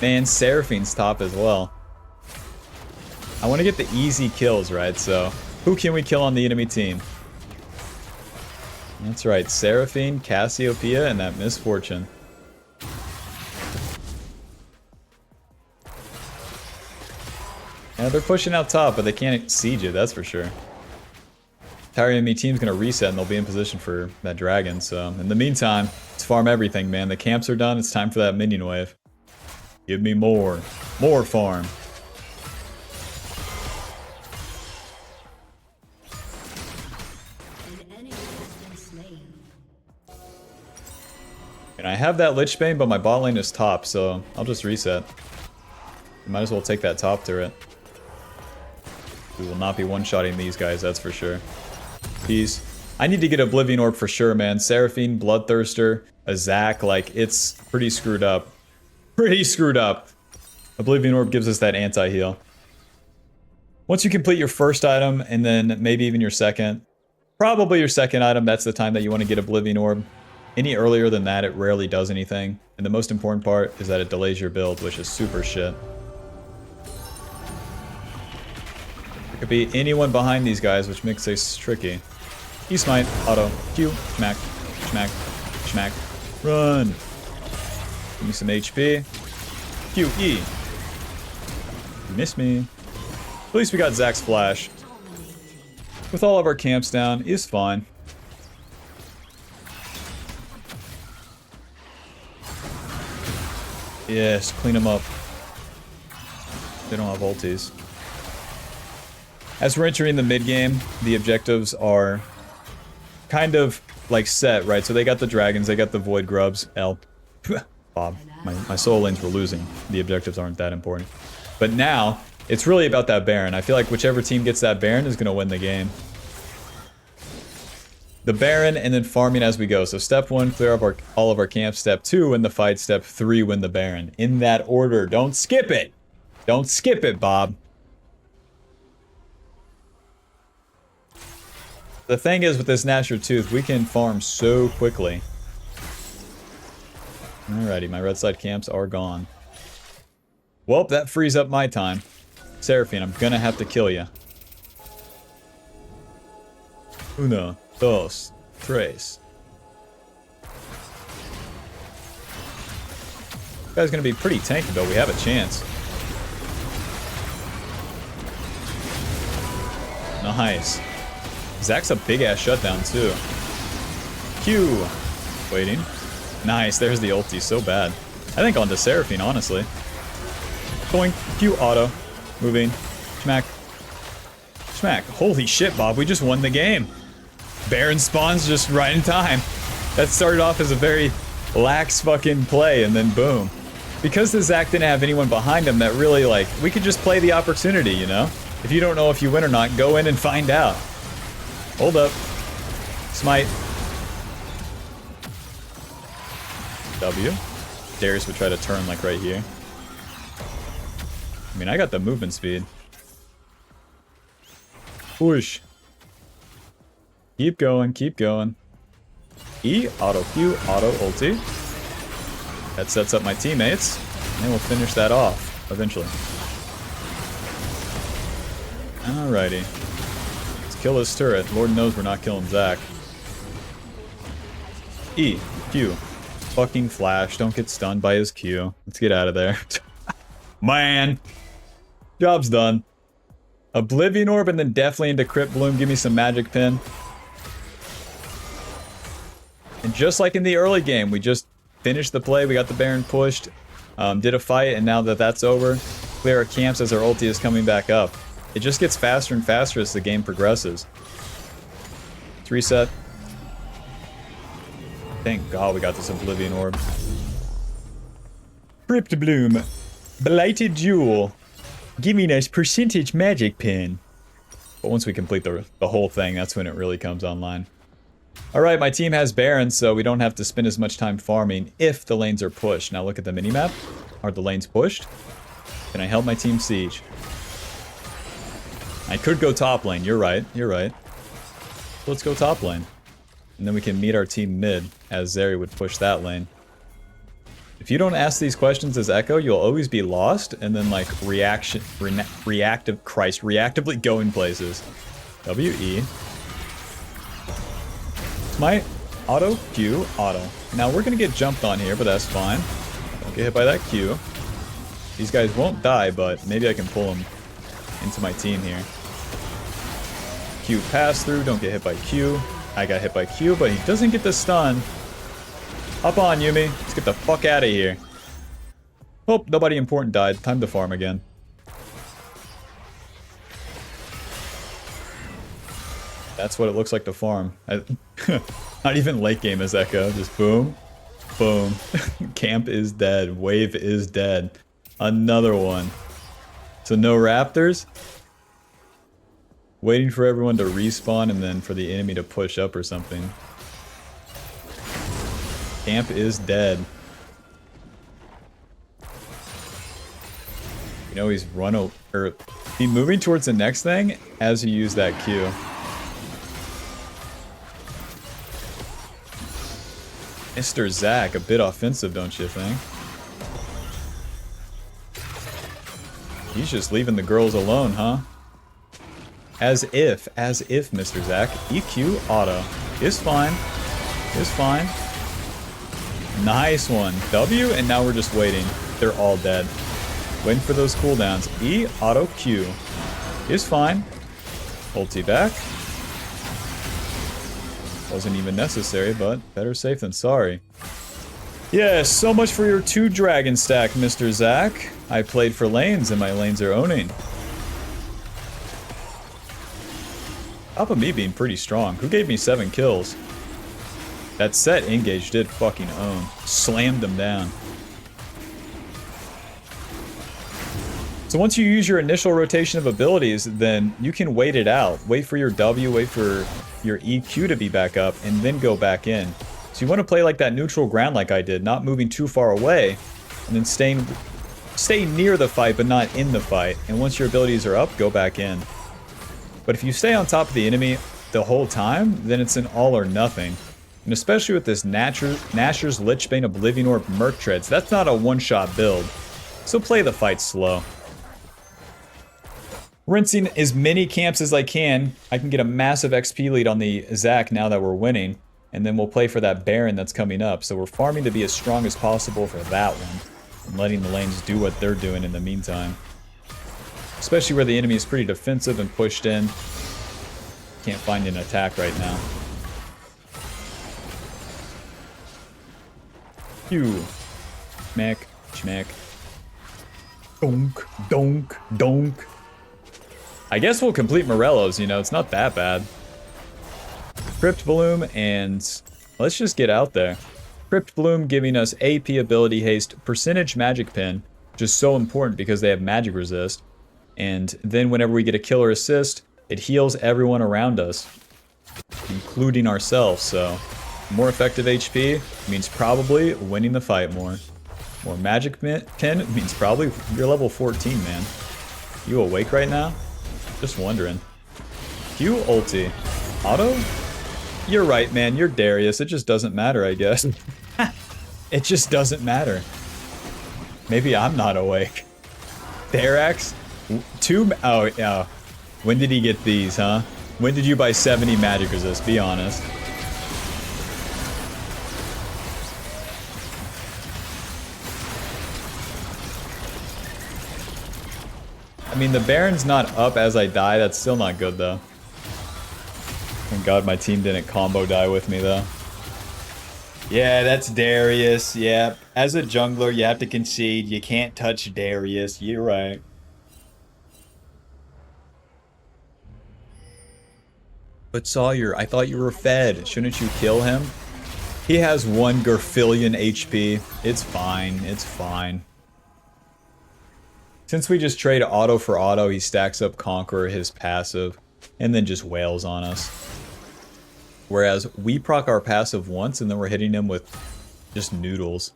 Man, Seraphine's top as well. I want to get the easy kills, right? So, who can we kill on the enemy team? That's right, Seraphine, Cassiopeia, and that Misfortune. Yeah, they're pushing out top, but they can't siege it, that's for sure. Entire enemy team's gonna reset and they'll be in position for that dragon, so in the meantime, let's farm everything, man. The camps are done, it's time for that minion wave. Give me more. More farm. And I have that Lich Bane, but my bot lane is top, so I'll just reset. Might as well take that top turret. We will not be one-shotting these guys, that's for sure. Peace. I need to get Oblivion Orb for sure, man. Seraphine, Bloodthirster, a Zac, like, it's pretty screwed up. Pretty screwed up. Oblivion Orb gives us that anti-heal. Once you complete your first item, and then maybe even your second, probably your second item, that's the time that you want to get Oblivion Orb. Any earlier than that, it rarely does anything. And the most important part is that it delays your build, which is super shit. There could be anyone behind these guys, which makes this tricky. E-smite, auto, Q, smack, smack, smack, run. Give me some HP. QE. You missed me. At least we got Zach's flash. With all of our camps down, is fine. Yes, clean them up. They don't have ultis. As we're entering the mid game, the objectives are kind of like set, right? So they got the dragons, they got the void grubs. Bob, my soul lanes were losing. The objectives aren't that important. But now, it's really about that Baron. I feel like whichever team gets that Baron is going to win the game. The Baron and then farming as we go. So step 1, clear up all of our camps. Step 2, win the fight. Step 3, win the Baron. In that order. Don't skip it. Don't skip it, Bob. The thing is with this Gnasher Tooth, we can farm so quickly. Alrighty, my red side camps are gone. Well, that frees up my time. Seraphine, I'm gonna have to kill you. Uno, dos, tres. This guy's gonna be pretty tanky, but we have a chance. Nice. Zach's a big-ass shutdown, too. Q. Waiting. Nice, there's the ulti. So bad. I think onto Seraphine, honestly. Going. Q auto. Moving. Smack. Smack. Holy shit, Bob. We just won the game. Baron spawns just right in time. That started off as a very lax fucking play, and then boom. Because the Zach didn't have anyone behind him that really, like, we could just play the opportunity, you know? If you don't know if you win or not, go in and find out. Hold up. Smite. W. Darius would try to turn like right here. I mean, I got the movement speed. Push. Keep going, keep going. E, auto Q, auto ulti. That sets up my teammates. And we'll finish that off eventually. Alrighty. Kill this turret. Lord knows we're not killing Zach. E. Q. Fucking flash. Don't get stunned by his Q. Let's get out of there. Man. Job's done. Oblivion Orb and then definitely into Crypt Bloom. Give me some magic pin. And just like in the early game, we just finished the play. We got the Baron pushed. Did a fight, and now that that's over, clear our camps as our ulti is coming back up. It just gets faster and faster as the game progresses. Let's reset. Thank God we got this Oblivion Orb. Crypt Bloom. Blighted Jewel. Giving us percentage magic pin. But once we complete the whole thing, that's when it really comes online. Alright, my team has Baron, so we don't have to spend as much time farming if the lanes are pushed. Now look at the minimap. Are the lanes pushed? Can I help my team siege? I could go top lane. You're right. You're right. Let's go top lane. And then we can meet our team mid, as Zeri would push that lane. If you don't ask these questions as EKKO, you'll always be lost, and then, like, reactively going places. W-E. Smite. Auto. Q. Auto. Now, we're gonna get jumped on here, but that's fine. Don't get hit by that Q. These guys won't die, but maybe I can pull them into my team here. Q pass through, don't get hit by Q. I got hit by Q, but he doesn't get the stun. Up on, Yumi. Let's get the fuck out of here. Oh, nobody important died. Time to farm again. That's what it looks like to farm. Not even late game as EKKO. Just boom. Boom. Camp is dead. Wave is dead. Another one. So no raptors. Waiting for everyone to respawn and then for the enemy to push up or something. Camp is dead. You know, he's he's moving towards the next thing as you use that Q. Mr. Zach, a bit offensive, don't you think? He's just leaving the girls alone, huh? As if, Mr. Zach. EQ auto. Is fine. Is fine. Nice one. W, and now we're just waiting. They're all dead. Waiting for those cooldowns. E, auto Q. Is fine. Ulti back. Wasn't even necessary, but better safe than sorry. Yes, so much for your 2 dragon stack, Mr. Zach. I played for lanes, and my lanes are owning. Top of me being pretty strong. Who gave me 7 kills? That set engage did fucking own. Slammed them down. So once you use your initial rotation of abilities, then you can wait it out. Wait for your W, wait for your EQ to be back up, and then go back in. So you want to play like that neutral ground like I did, not moving too far away, and then stay near the fight but not in the fight. And once your abilities are up, go back in. But if you stay on top of the enemy the whole time, then it's an all or nothing. And especially with this Nashor's Lich Bane Oblivion Orb Merc Treads, that's not a one-shot build. So play the fight slow. Rinsing as many camps as I can get a massive XP lead on the Zac now that we're winning. And then we'll play for that Baron that's coming up. So we're farming to be as strong as possible for that one. And letting the lanes do what they're doing in the meantime. Especially where the enemy is pretty defensive and pushed in. Can't find an attack right now. Phew. Schmack, schmack. Donk, donk, donk. I guess we'll complete Morello's, you know, it's not that bad. Crypt Bloom, and let's just get out there. Crypt Bloom giving us AP ability haste, percentage magic pin, which is so important because they have magic resist. And then whenever we get a kill or assist, it heals everyone around us, including ourselves. So more effective HP means probably winning the fight more. More magic pin means probably you're level 14, man. You awake right now? Just wondering. Q ulti. Auto? You're right, man. You're Darius. It just doesn't matter, I guess. It just doesn't matter. Maybe I'm not awake. Darax? Oh, yeah. When did he get these, huh? When did you buy 70 magic resist? Be honest. I mean, the Baron's not up as I die. That's still not good, though. Thank God my team didn't combo die with me, though. Yeah, that's Darius. Yep. As a jungler, you have to concede. You can't touch Darius. You're right. But Sawyer, I thought you were fed. Shouldn't you kill him? He has 1 Garfillion HP. It's fine. It's fine. Since we just trade auto for auto, he stacks up Conqueror, his passive, and then just wails on us. Whereas we proc our passive once, and then we're hitting him with just noodles.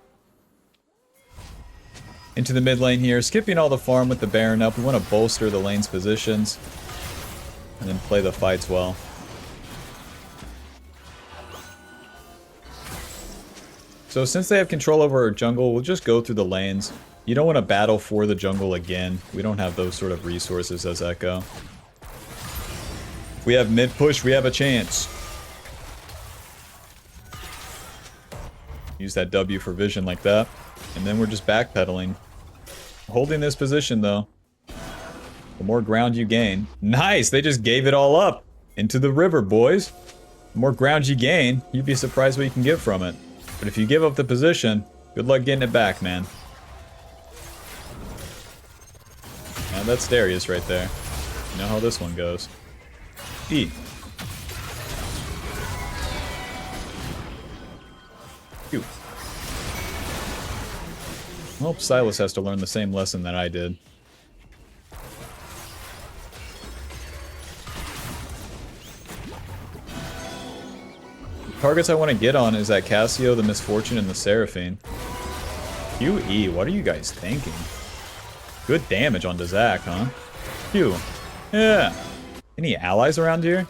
Into the mid lane here, skipping all the farm with the Baron up. We want to bolster the lane's positions, and then play the fights well. So since they have control over our jungle, we'll just go through the lanes. You don't want to battle for the jungle again. We don't have those sort of resources as EKKO. If we have mid push, we have a chance. Use that W for vision like that. And then we're just backpedaling. Holding this position though. The more ground you gain. Nice! They just gave it all up. Into the river, boys. The more ground you gain, you'd be surprised what you can get from it. But if you give up the position, good luck getting it back, man. Now that's Darius right there. You know how this one goes. E. Q. I hope Silas has to learn the same lesson that I did. The targets I want to get on is that Cassio, the Misfortune, and the Seraphine. QE, what are you guys thinking? Good damage on the Zac, huh? Q. Yeah. Any allies around here?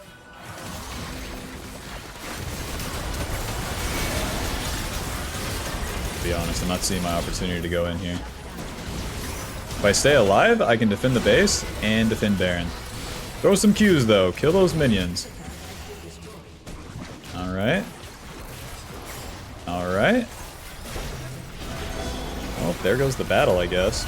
To be honest, I'm not seeing my opportunity to go in here. If I stay alive, I can defend the base and defend Baron. Throw some Qs though. Kill those minions. Alright. Alright. Well, there goes the battle, I guess.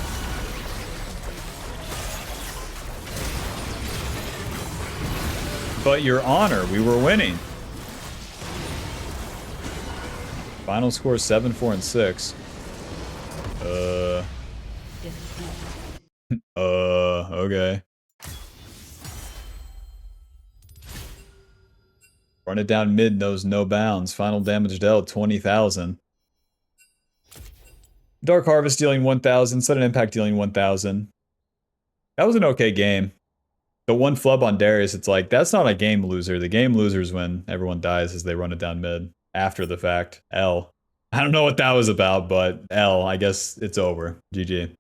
But your honor, we were winning. Final score 7, 4, and 6. Okay. Run it down mid, knows no bounds. Final damage dealt, 20,000. Dark Harvest dealing 1,000. Sudden Impact dealing 1,000. That was an okay game. The one flub on Darius, it's like, that's not a game loser. The game loser is when everyone dies as they run it down mid. After the fact. L. I don't know what that was about, but L. I guess it's over. GG.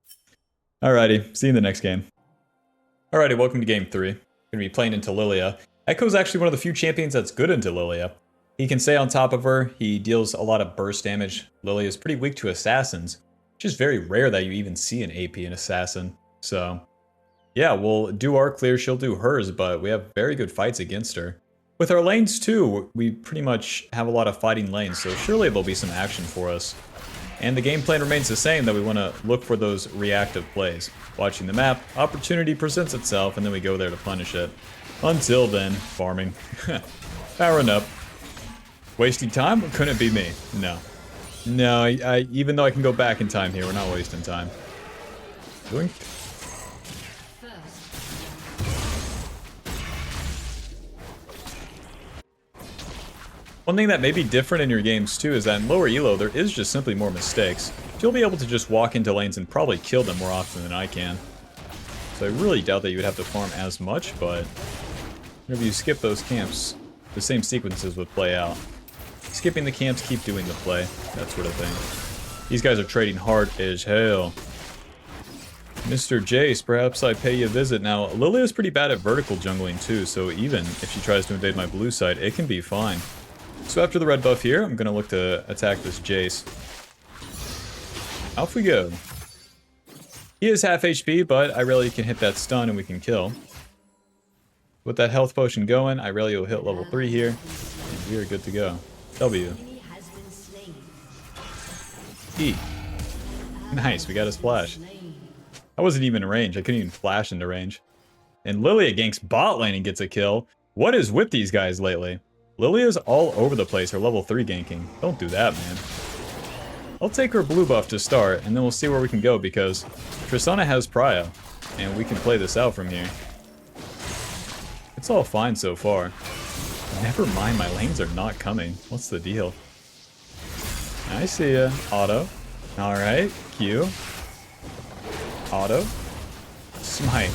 Alrighty, see you in the next game. Alrighty, welcome to game 3. Gonna be playing into Lilia. EKKO's actually one of the few champions that's good into Lilia. He can stay on top of her, he deals a lot of burst damage. Lilia is pretty weak to assassins, which is very rare that you even see an AP in assassin. So, yeah, we'll do our clear, she'll do hers, but we have very good fights against her. With our lanes too, we pretty much have a lot of fighting lanes, so surely there'll be some action for us. And the game plan remains the same, that we want to look for those reactive plays. Watching the map, opportunity presents itself, and then we go there to punish it. Until then, farming. Powering up. Wasting time? Couldn't be me. No. No, even though I can go back in time here, we're not wasting time. Doink. One thing that may be different in your games too is that in lower elo there is just simply more mistakes. You'll be able to just walk into lanes and probably kill them more often than I can. So I really doubt that you would have to farm as much, but whenever you skip those camps, the same sequences would play out. Skipping the camps, keep doing the play, that sort of thing. These guys are trading hard as hell. Mr. Jace, perhaps I pay you a visit. Now, Lilia is pretty bad at vertical jungling too, so even if she tries to invade my blue side, it can be fine. So after the red buff here, I'm going to look to attack this Jace. Off we go. He is half HP, but Irelia can hit that stun and we can kill. With that health potion going, Irelia will hit level 3 here, and we are good to go. W. E. Nice, we got a splash. I wasn't even in range, I couldn't even flash into range. And Lilia ganks bot lane and gets a kill. What is with these guys lately? Lilia's all over the place, her level 3 ganking. Don't do that, man. I'll take her blue buff to start, and then we'll see where we can go, because Tristana has Prio, and we can play this out from here. It's all fine so far. Never mind, my lanes are not coming. What's the deal? I see ya. Auto. Alright, Q. Auto. Smite.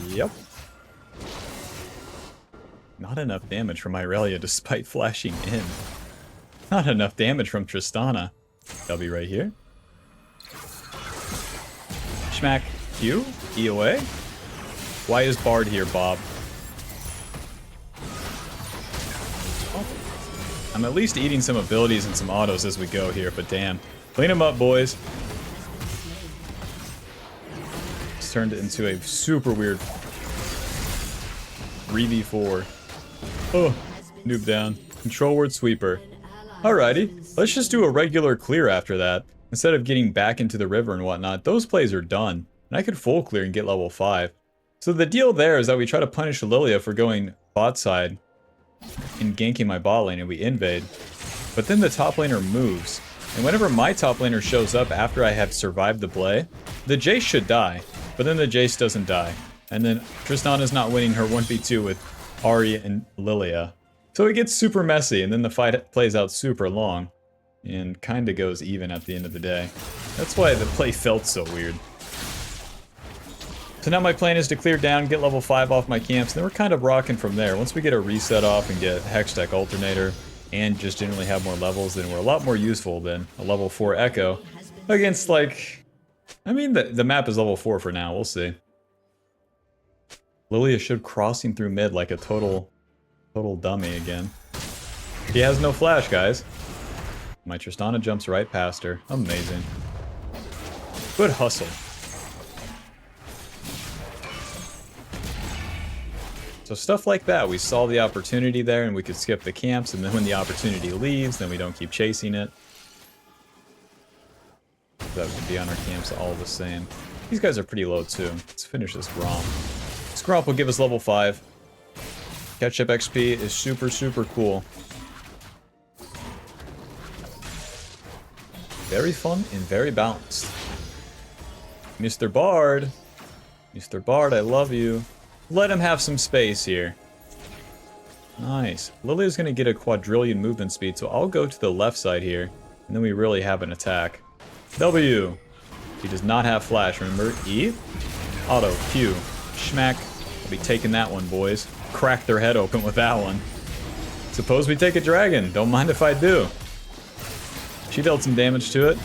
Yep. Not enough damage from Irelia despite flashing in. Not enough damage from Tristana. W right here. Schmack. Q. E away. Why is Bard here, Bob? Oh. I'm at least eating some abilities and some autos as we go here, but damn. Clean them up, boys. It's turned into a super weird 3v4. Oh, noob down. Control word sweeper. Alrighty, let's just do a regular clear after that. Instead of getting back into the river and whatnot, those plays are done. And I could full clear and get level 5. So the deal there is that we try to punish Lilia for going bot side and ganking my bot lane and we invade. But then the top laner moves. And whenever my top laner shows up after I have survived the play, the Jace should die. But then the Jace doesn't die. And then Tristana's not winning her 1v2 with Ahri and Lilia. So it gets super messy, and then the fight plays out super long, and kinda goes even at the end of the day. That's why the play felt so weird. So now my plan is to clear down, get level 5 off my camps, and then we're kind of rocking from there. Once we get a reset off and get Hextech Alternator, and just generally have more levels, then we're a lot more useful than a level 4 EKKO. Against, like... I mean, the map is level 4 for now, we'll see. Lilia should crossing through mid like a total dummy again. He has no flash, guys. My Tristana jumps right past her. Amazing. Good hustle. So stuff like that, we saw the opportunity there and we could skip the camps, and then when the opportunity leaves, then we don't keep chasing it. That would be on our camps all the same. These guys are pretty low too. Let's finish this Gromp. This Gromp will give us level 5. Catch-up XP is super, super cool. Very fun and very balanced. Mr. Bard. Mr. Bard, I love you. Let him have some space here. Nice. Lilia's going to get a quadrillion movement speed, so I'll go to the left side here. And then we really have an attack. W. He does not have flash, remember? E. Auto. Q. Schmack. I'll be taking that one, boys. Crack their head open with that one. Suppose we take a dragon. Don't mind if I do. She dealt some damage to it.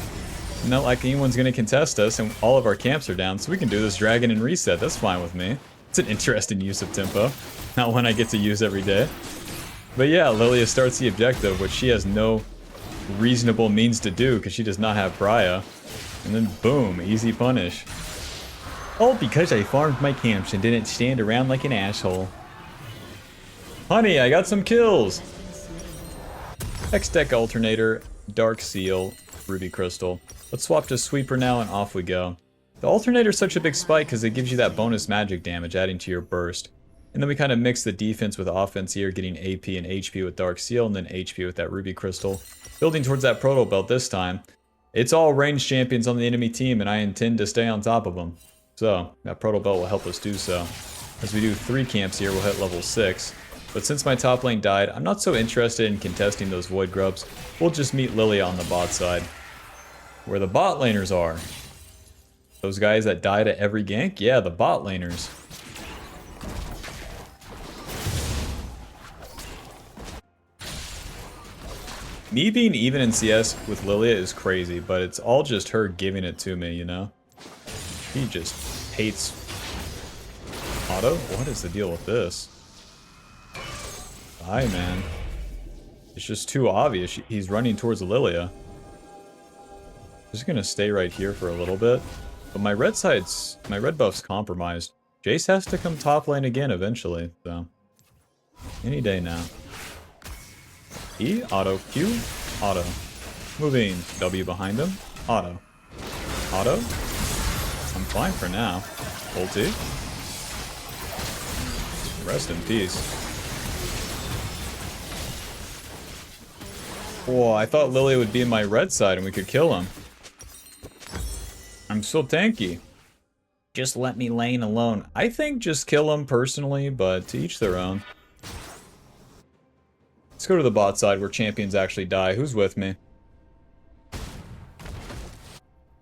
Not like anyone's going to contest us, and all of our camps are down, so we can do this dragon and reset. That's fine with me. It's an interesting use of tempo. Not one I get to use every day. But yeah, Lilia starts the objective, which she has no reasonable means to do, because she does not have Pariah. And then boom, easy punish. All because I farmed my camps and didn't stand around like an asshole. Honey, I got some kills! X-Deck Alternator, Dark Seal, Ruby Crystal. Let's swap to Sweeper now and off we go. The Alternator is such a big spike because it gives you that bonus magic damage adding to your burst. And then we kind of mix the defense with offense here, getting AP and HP with Dark Seal and then HP with that Ruby Crystal. Building towards that Proto Belt this time. It's all ranged champions on the enemy team and I intend to stay on top of them. So, that Proto Belt will help us do so. As we do 3 camps here, we'll hit level 6. But since my top lane died, I'm not so interested in contesting those Void Grubs. We'll just meet Lilia on the bot side. Where the bot laners are. Those guys that died at every gank? Yeah, the bot laners. Me being even in CS with Lilia is crazy, but it's all just her giving it to me, you know? He just hates auto? What is the deal with this? Hi, man. It's just too obvious. He's running towards Lilia. Just gonna stay right here for a little bit. But my red buff's compromised. Jace has to come top lane again eventually, so. Any day now. E, auto, Q, auto. Moving, W behind him, auto. Auto. I'm fine for now. Ulti. Rest in peace. Whoa, I thought Lilia would be in my red side and we could kill him. I'm so tanky. Just let me lane alone. I think just kill him personally, but to each their own. Let's go to the bot side where champions actually die. Who's with me?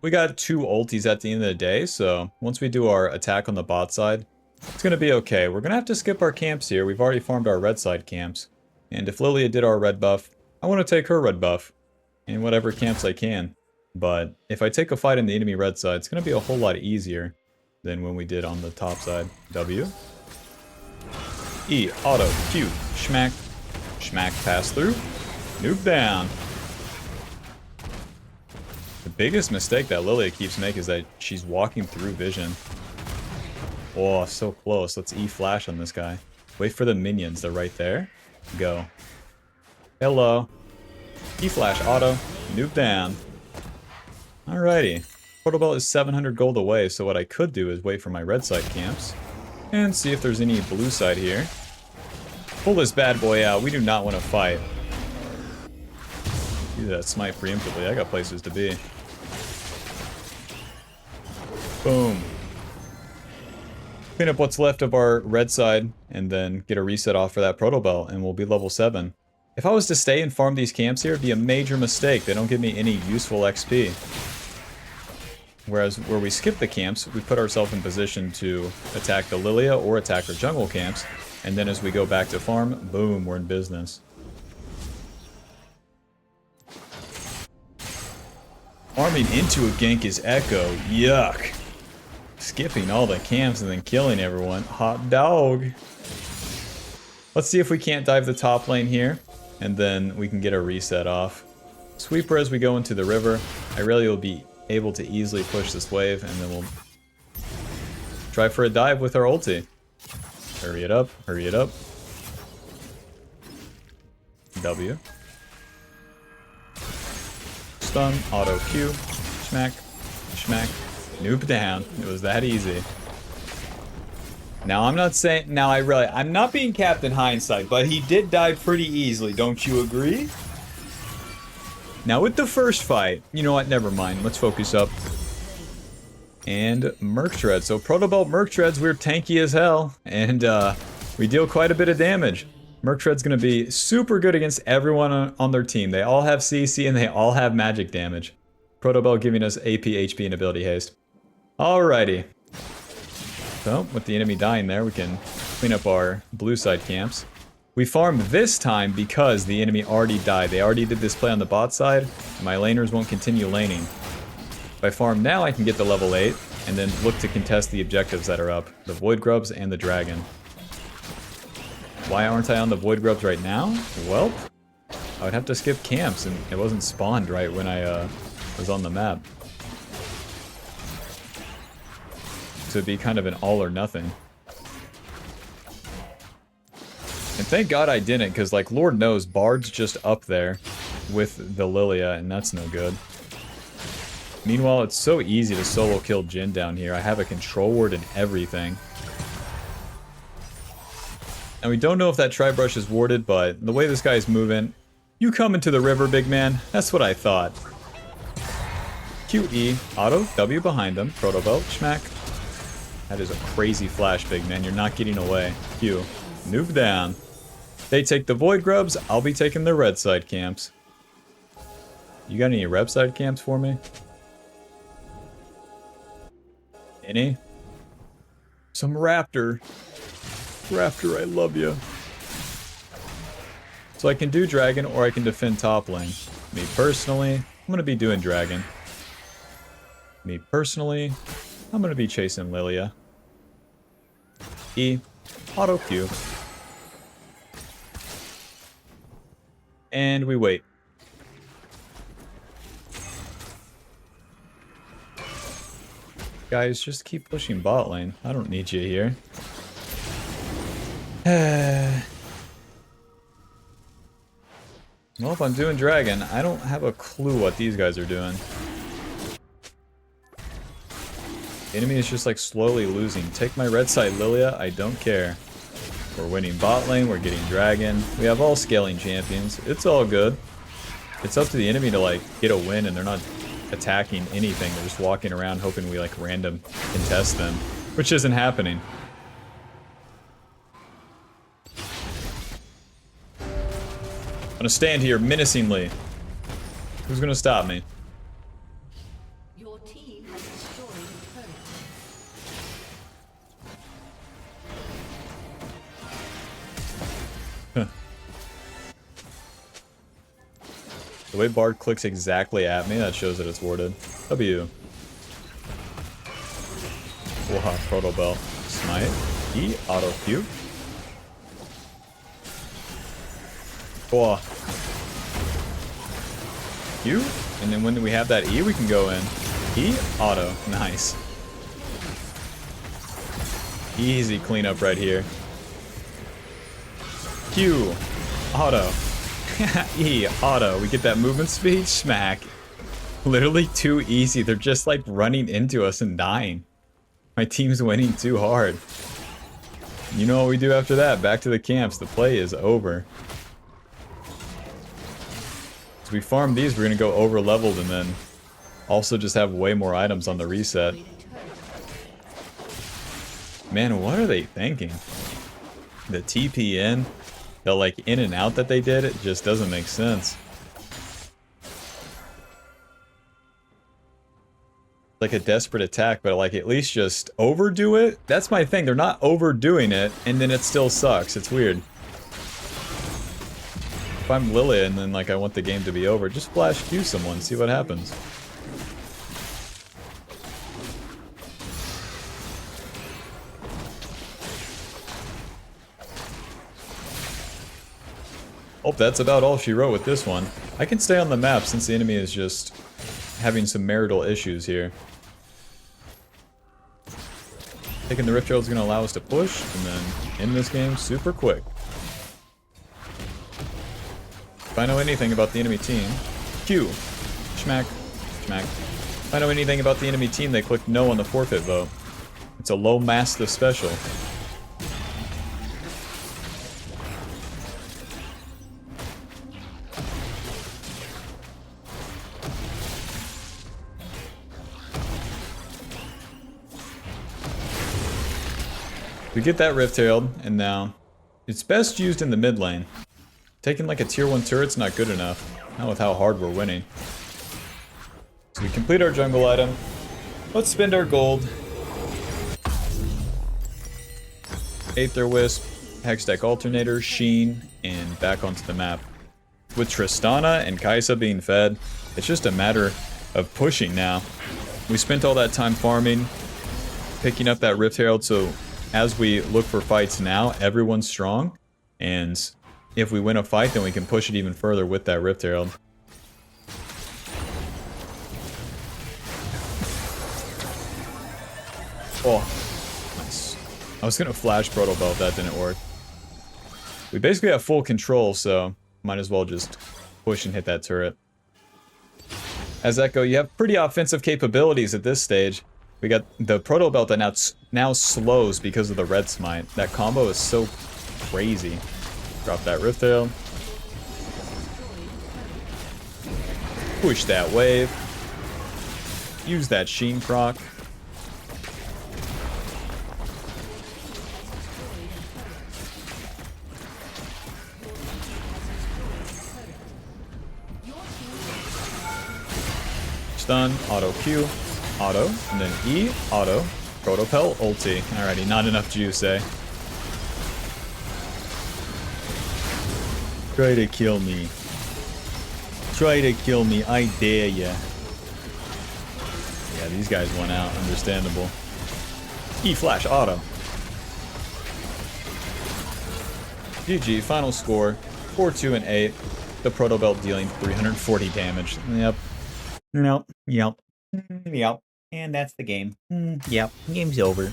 We got 2 ultis at the end of the day, so once we do our attack on the bot side, it's going to be okay. We're going to have to skip our camps here. We've already farmed our red side camps. And if Lilia did our red buff, I want to take her red buff in whatever camps I can. But if I take a fight in the enemy red side, it's going to be a whole lot easier than when we did on the top side. W. E. Auto. Q. Schmack. Schmack. Pass through. Nuke down. The biggest mistake that Lilia keeps making is that she's walking through vision. Oh, so close. Let's E flash on this guy. Wait for the minions. They're right there. Go. Hello. E flash auto. Nuke down. Alrighty. Proto Belt is 700 gold away, so what I could do is wait for my red side camps and see if there's any blue side here. Pull this bad boy out. We do not want to fight. Do that smite preemptively. I got places to be. Boom. Clean up what's left of our red side and then get a reset off for that Proto Belt and we'll be level 7. If I was to stay and farm these camps here, it'd be a major mistake. They don't give me any useful XP. Whereas where we skip the camps, we put ourselves in position to attack the Lilia or attack our jungle camps. And then as we go back to farm, boom, we're in business. Farming into a gank is EKKO. Yuck. Skipping all the camps and then killing everyone. Hot dog. Let's see if we can't dive the top lane here. And then we can get a reset off. Sweeper as we go into the river. I really will be able to easily push this wave. And then we'll try for a dive with our ulti. Hurry it up. Hurry it up. W. Stun. Auto Q. Smack. schmack, noob down. It was that easy. Now, I'm not saying... I'm not being Captain Hindsight, but he did die pretty easily. Don't you agree? Now, with the first fight... You know what? Never mind. Let's focus up. And Merc Tread. So, Proto Belt Merc Treads, we're tanky as hell. And, we deal quite a bit of damage. Merc Tread's gonna be super good against everyone on their team. They all have CC and they all have magic damage. Proto Belt giving us AP, HP, and ability haste. Alrighty. So, with the enemy dying there, we can clean up our blue side camps. We farm this time because the enemy already died. They already did this play on the bot side, and my laners won't continue laning. If I farm now, I can get to level 8, and then look to contest the objectives that are up. The Void Grubs and the Dragon. Why aren't I on the Void Grubs right now? Well, I would have to skip camps, and it wasn't spawned right when I was on the map. So it'd be kind of an all or nothing. And thank God I didn't, because like Lord knows, Bard's just up there with the Lilia, and that's no good. Meanwhile, it's so easy to solo kill Jhin down here. I have a control ward and everything. And we don't know if that Tri-Brush is warded, but the way this guy's moving... You come into the river, big man. That's what I thought. QE, auto, W behind him. Proto Belt, schmack. That is a crazy flash, big man. You're not getting away. Q, noob down. They take the Void Grubs, I'll be taking the red side camps. You got any red side camps for me? Any? Some Raptor. Raptor, I love you. So I can do Dragon or I can defend top lane. Me personally, I'm gonna be doing Dragon. Me personally, I'm gonna be chasing Lilia. E, auto Q. And we wait. Guys, just keep pushing bot lane. I don't need you here. Well, if I'm doing Dragon, I don't have a clue what these guys are doing. The enemy is just like slowly losing. Take my red side, Lilia. I don't care. We're winning bot lane. We're getting Dragon. We have all scaling champions. It's all good. It's up to the enemy to like get a win, and they're not attacking anything. They're just walking around hoping we like random contest them, which isn't happening. I'm gonna stand here menacingly. Who's gonna stop me? Your team has destroyed a turret. The way Bard clicks exactly at me, that shows that it's warded. W. Wow, Proto Bell. Smite. E. Auto Q. Whoa. Q. And then when we have that E, we can go in. E. Auto. Nice. Easy cleanup right here. Q. Auto. E, auto. We get that movement speed, smack. Literally too easy. They're just like running into us and dying. My team's winning too hard. You know what we do after that? Back to the camps. The play is over. As we farm these, we're gonna go over leveled and then also just have way more items on the reset. Man, what are they thinking? The TPN? The like in and out that they did, it just doesn't make sense. Like a desperate attack, but like at least just overdo it. That's my thing. They're not overdoing it, and then it still sucks. It's weird. If I'm Lilia and then like I want the game to be over, just flash Q someone, see what happens. Oh, that's about all she wrote with this one. I can stay on the map since the enemy is just having some marital issues here. Taking the Rift Herald is going to allow us to push and then end this game super quick. If I know anything about the enemy team, Q, schmack, schmack, If I know anything about the enemy team, they clicked no on the forfeit vote. It's a low master special. We get that Rift Herald, and now it's best used in the mid lane. Taking like a tier 1 turret's not good enough, not with how hard we're winning. So we complete our jungle item. Let's spend our gold. Aether Wisp, Hextech Alternator, Sheen, and back onto the map. With Tristana and Kai'Sa being fed, it's just a matter of pushing now. We spent all that time farming, picking up that Rift Herald, so as we look for fights now, everyone's strong, and if we win a fight, then we can push it even further with that Rift Herald. Oh, nice. I was gonna flash Proto Belt, that didn't work. We basically have full control, so might as well just push and hit that turret. As EKKO, you have pretty offensive capabilities at this stage. We got the Proto Belt that now slows because of the Red Smite. That combo is so crazy. Drop that Rift Herald. Push that wave. Use that Sheen proc. Stun, auto Q, auto, and then E, auto, Protopel, ulti. Alrighty, not enough juice, eh? Try to kill me. Try to kill me, I dare ya. Yeah, these guys went out, understandable. E-flash, auto. GG, final score, 4-2 and 8. The Proto Belt dealing 340 damage. Yep. Nope. Yep. Yep. And that's the game. Yep. Game's over.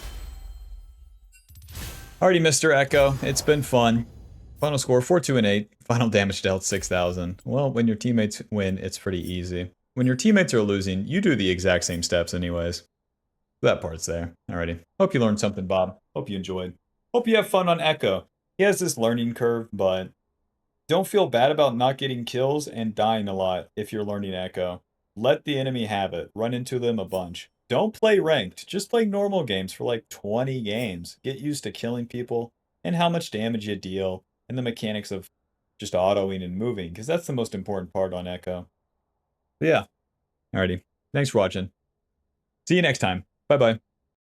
Alrighty, Mr. EKKO. It's been fun. Final score, 4-2 and 8. Final damage dealt, 6,000. Well, when your teammates win, it's pretty easy. When your teammates are losing, you do the exact same steps anyways. That part's there. Alrighty. Hope you learned something, Bob. Hope you enjoyed. Hope you have fun on EKKO. He has this learning curve, but don't feel bad about not getting kills and dying a lot if you're learning EKKO. Let the enemy have it. Run into them a bunch. Don't play ranked. Just play normal games for like 20 games. Get used to killing people and how much damage you deal and the mechanics of just autoing and moving, because that's the most important part on EKKO. But yeah. Alrighty. Thanks for watching. See you next time. Bye-bye.